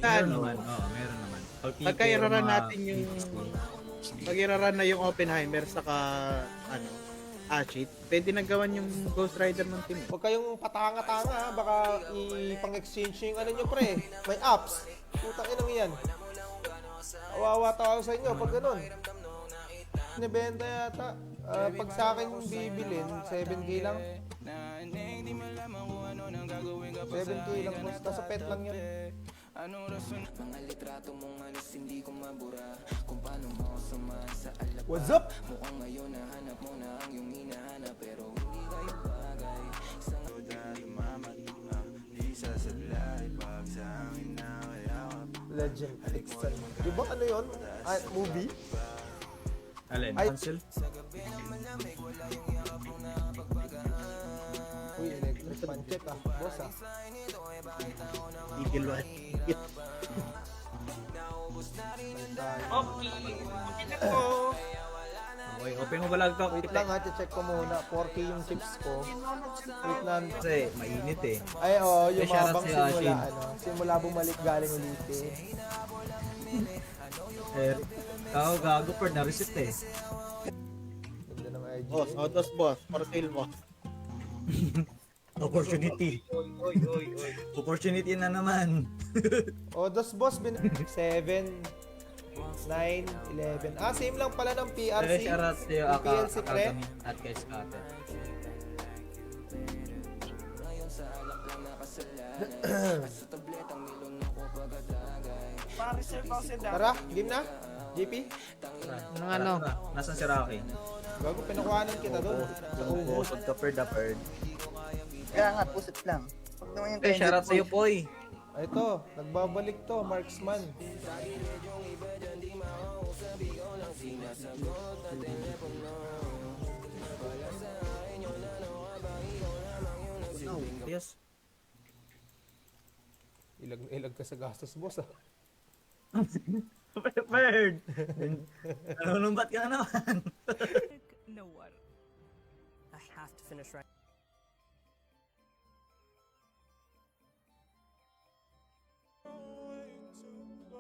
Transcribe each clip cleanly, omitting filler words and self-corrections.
Meron naman, oo, meron naman. Pagka iraran natin yung pag iraran na yung Oppenheimer saka ano, cheat, pwede nagawan yung Ghost Rider ng team. Huwag kayong patanga-tanga ha. Baka ipang-exchange yung ano nyo pre. May apps. Putang inang yan. Awawa tao sa inyo pag ganun. Nibenta yata. Pag sa akin bibilin, 7K lang. 7K lang boss. Nasa pet lang yan. What's up? Legend Exxon. Di ba ano yun? Movie? Alin? Ay. Cancel? Uy, electric panchet boss Eagle One. Okay, open mo ba lang to? Wait lang check ko muna. 4K yung chips ko. Wait lang. Kasi mainit eh. Ay, yung Shoutout mabang si simula, Ashin. simula bumalik galing ulit eh. Gago per na-receipt eh. Ganda ng IG. Boss, autos boss, for sale mo. Opportunity. Opportunity na naman. Odos boss, 7, 9, 11. Same lang pala ng PRC. Shoutout sa iyo, Yung PLC pre. at kay Scatter. Tara, game na? JP? Ano? Nasaan si Rocky? Gago, pinakuhanan kita doon. Usod ka per the bird. Kaya nga, pusit lang. Huwag naman yung Shoutout sa iyo, Poy. Ito, nagbabalik to, Marksman. Yes. Ilag na ilag ka sa gastos, boss Bird! Nanunumbat ka na naman. No one. I have to finish right.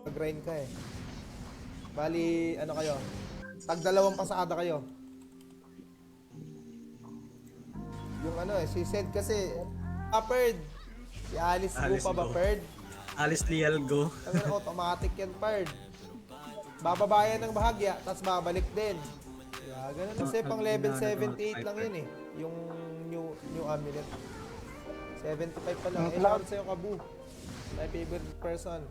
Mag-grind ka eh. Bali, ano kayo? Tag dalawang pasada kayo. Yung ano si Sed kasi, Perd. Si Alice Go Alice pa ba, Go. Perd? Alice Lial go. Ang automatic yan, Perd. Bababayan ng bahagya, tapos babalik din. Kaya ganun kasi pang level 78 lang yun eh. Yung new amulet. 75 pa lang. Shout sa'yo, Kabu. My favorite person.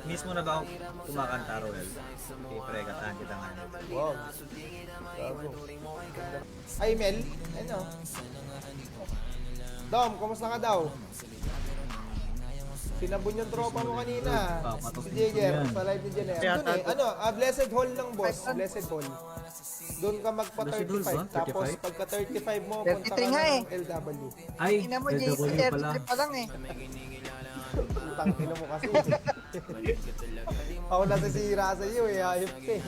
Mismo na ba ako kumakanta, Roel? Okay, pre, kantahan kita nga. Wow. Bago. Ay, Mel. Ano? Dom, kumusta ka daw? Sinabon yung tropa mo kanina. Si Jigger, sa live ni Jenner. Doon eh, ano, Blessed Hall ng boss. Blessed Hall. Doon ka magpa Blessed Hall 35. ba? Tapos 35? pagka 35 mo, punta ka 33 nga ng LW. Ay, Ina mo, JC, LW pala. 33 pa lang eh. Putang ina mo kasi. Ako nasisira sa iyo eh. Ayop ka eh.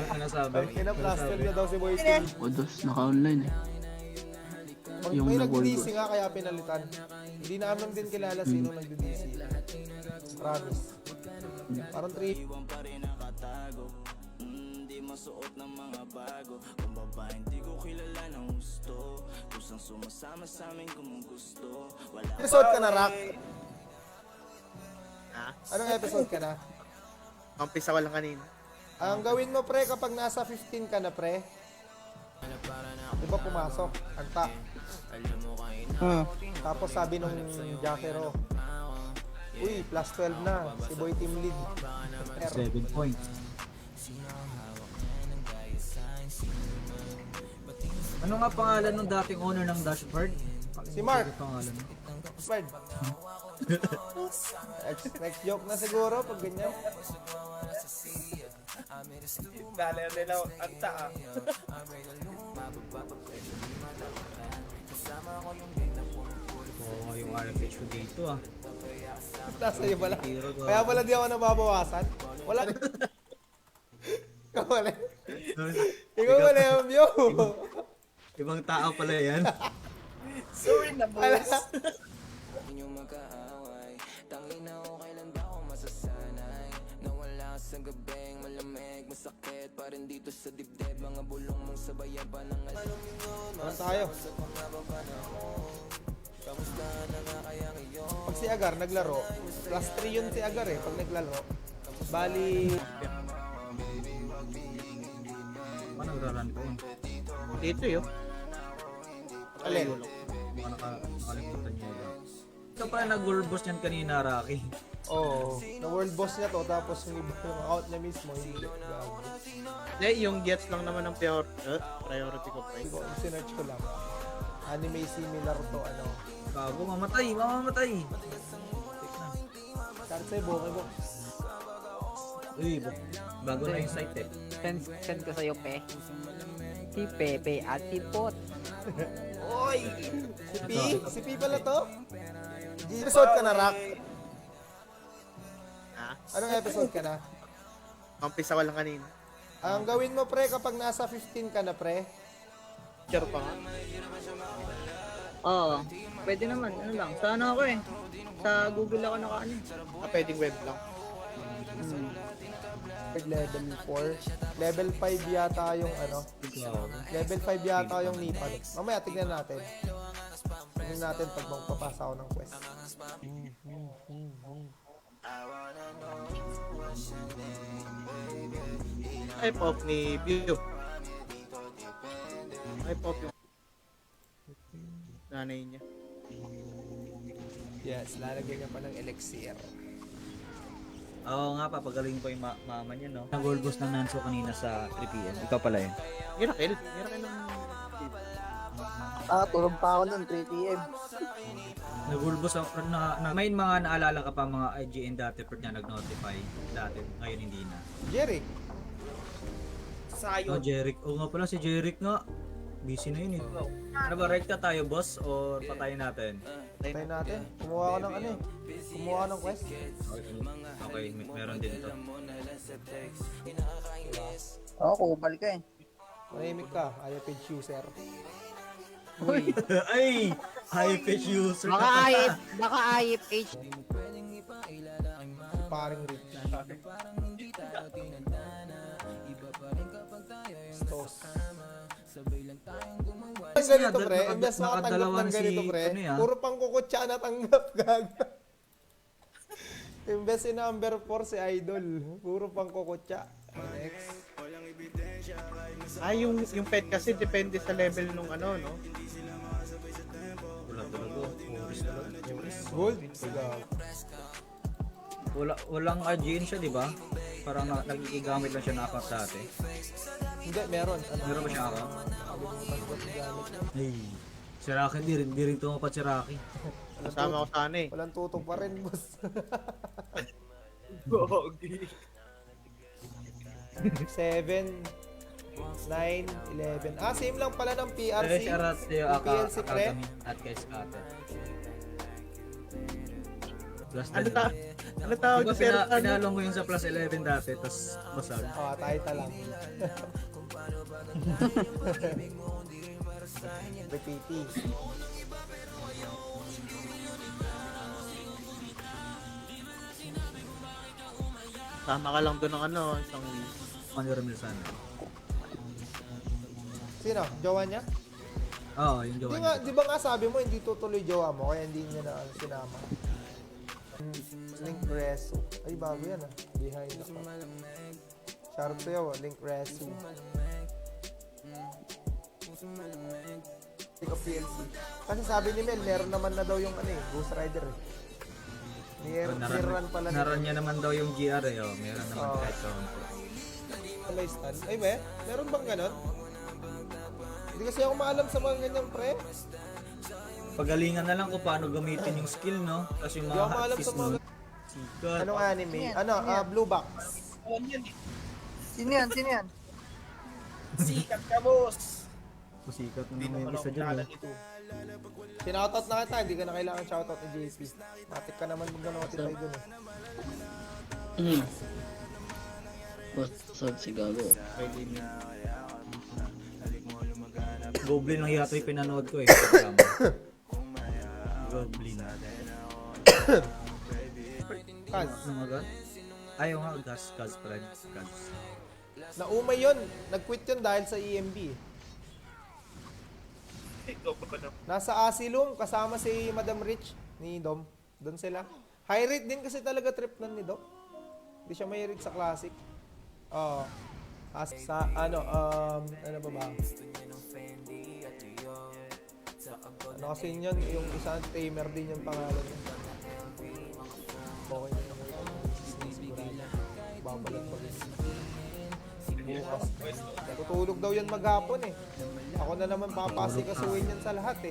Ano sabi? Ina, plaster niya daw si Boy Ina. Steve. Odos, naka-online eh. Yung May nag-gold nag-DC nga kaya pinalitan. Hindi namin din kilala sino nag-DC. Promise. Parang 3. Masuot ng mga bago kung baba hindi ko kilala ng gusto kusang sumasama sa amin kung gusto wala Episode ka na, Rock? Anong episode ka na? Umpisa ko lang kanina. Ang gawin mo, pre, kapag nasa 15 ka na, pre, di ba pumasok? Anta. Tapos sabi nung Jackero, uy, plus 12 na. Si Boy Team Lead. 7 points. Ano nga pangalan ng dating owner ng Dashboard? Si Mark. Ano pangalan? Bird. Next joke na siguro pag ganyan. Dali nila ang taa. Oo, yung RFH ko dito ah. Nasa iyo pala. Hero ko. Kaya pala di ako nababawasan. Wala. Ikaw pala. Ikaw pala yung view. Ibang tao pala yan. Sorry na, boss. Inyong magkaaway Tangina ko kailan ba ako masasanay Nawala ka sa gabing malamig Masakit pa rin dito sa dibdib Mga bulong mong sabayan pa ng alam Ano tayo? Pag si Agar naglaro, plus 3 yun si Agar eh, pag naglaro. Bali, Paano nagraran ko yun? Dito yun. alin? Baka nakalimutan niya yun. Ikaw pala nag-world boss niyan kanina, Rocky. Oo, na world boss niya to, tapos yung iba yung out niya mismo, hindi. Gago. Yung gets lang naman ng priority ko price. Siguro, sinerch ko lang. Anime similar to, ano. Bago, mamamatay. Kahit sa'yo, bukay mo. Uy, bago na yung site eh. Send ko sa'yo, Pe. Si Pepe at si Pot. Si P pala to? Episode ka na, Rock? Ha? Anong episode ka na? Umpisa ko lang kanina. Ang gawin mo, pre, kapag nasa 15 ka na, pre, Share pa nga. Oo. Pwede naman. Ano lang. Sa ano ako eh. Sa Google ako nakaano. Pwedeng web lang. level 4. Level 5 yata yung ano. Level 5 yata yung Nipad. Mamaya, tignan natin. Tignan natin pag magpapasa ako ng quest. Ay, pop ni View. Ay, pop yung nanay niya. Yes, lalagyan niya pa ng elixir. Oo nga, papagaling ko yung mama niya, no? Nag-world boss ng Nanso kanina sa 3pm. Ikaw pala yun. Miracle. Miracle ng... Tulog pa ako nun, 3 p.m. Nag-world boss ako, may mga naalala ka pa mga IGN dati pero niya nag-notify dati. Ngayon hindi na. Jerry, Oh, Jeric. Oo nga pala si Jeric nga. Busy na yun eh. Ano ba, right ka tayo boss or patayin natin? tayo natin. Kumuha ko ng ano eh. Kumuha ko ng quest. Okay, meron din ito. Kubal ka eh. Manahimik ka, ayaw page user. Ay! High pitch user. Baka ayip H. Paring rich. Stos. Ang ganito pre, imbes makatanggap ng ganito pre, puro pang kukutsa na tanggap gaga. Imbes si number 4 si Idol, puro pang kukutsa. Next. yung pet kasi depende sa level nung ano, no? Wala talaga. Puris talaga. Gold. Walang IGN siya, di ba? Parang nagigamit lang siya na account dati. Hindi, meron. Meron ba siya account? Ay, si Rocky, di rin tumapat si Rocky. Kasama ko sana eh. Walang tutok pa rin, boss. 7, 9, 11. Same lang pala ng PRC. Shoutout sa iyo, Yung PLC pre. Academy at kay Scatter. Plus Ano tawag Diba ko pero pinalo mo yung sa plus 11 dati, tas basag. Tayo lang. PPT. sama ka lang doon ng ano, isang Maniro Milsan. Sino? Jowa niya? Oo, yung jowa niya. Di ba nga sabi mo hindi tutuloy jowa mo kaya hindi niya na sinama? Link Resu. Ay, bago yan Behind ako. Shoutout sa'yo, Link Resu. Pick up PLC. Kasi sabi ni Mel, meron naman na daw yung Ghost Rider eh. Niran pala Naran niya naman daw yung GR eh. Oh. Meron naman kahit count. May stand. Ay, meron bang ganon? Hindi kasi ako maalam sa mga ganyan, pre. Pagalingan na lang kung paano gamitin yung skill, no? Kasi yung Hindi ako mga maalam sa mga... sikat. Anong anime? Blue Box. Sino yan? Sino yan? sikat ka, boss. Sikat na naman yung isa dyan. Ito. Sinoutout na kita, hindi ka na kailangan shoutout ni JP. Matik ka naman mag-notify dun eh. Basta si Gago. Goblin lang yata yung pinanood ko eh. Goblin. Kaz, Ano nga? Ayaw nga, Kaz, friend. Kaz. naumay yun. Nag-quit yun dahil sa EMB eh. Nasa Asylum, kasama si Madam Rich ni Dom. Doon sila. High rate din kasi talaga trip nun ni Dom. Hindi siya mahilig sa classic. Oo. Sa ano pa ba? Ano kasi yun, yung isang tamer din yung pangalan niya. Okay na yun. Babalat pa rin. Bukas. Tutulog daw yan maghapon eh. Ako na naman papasikasuhin yan sa lahat eh.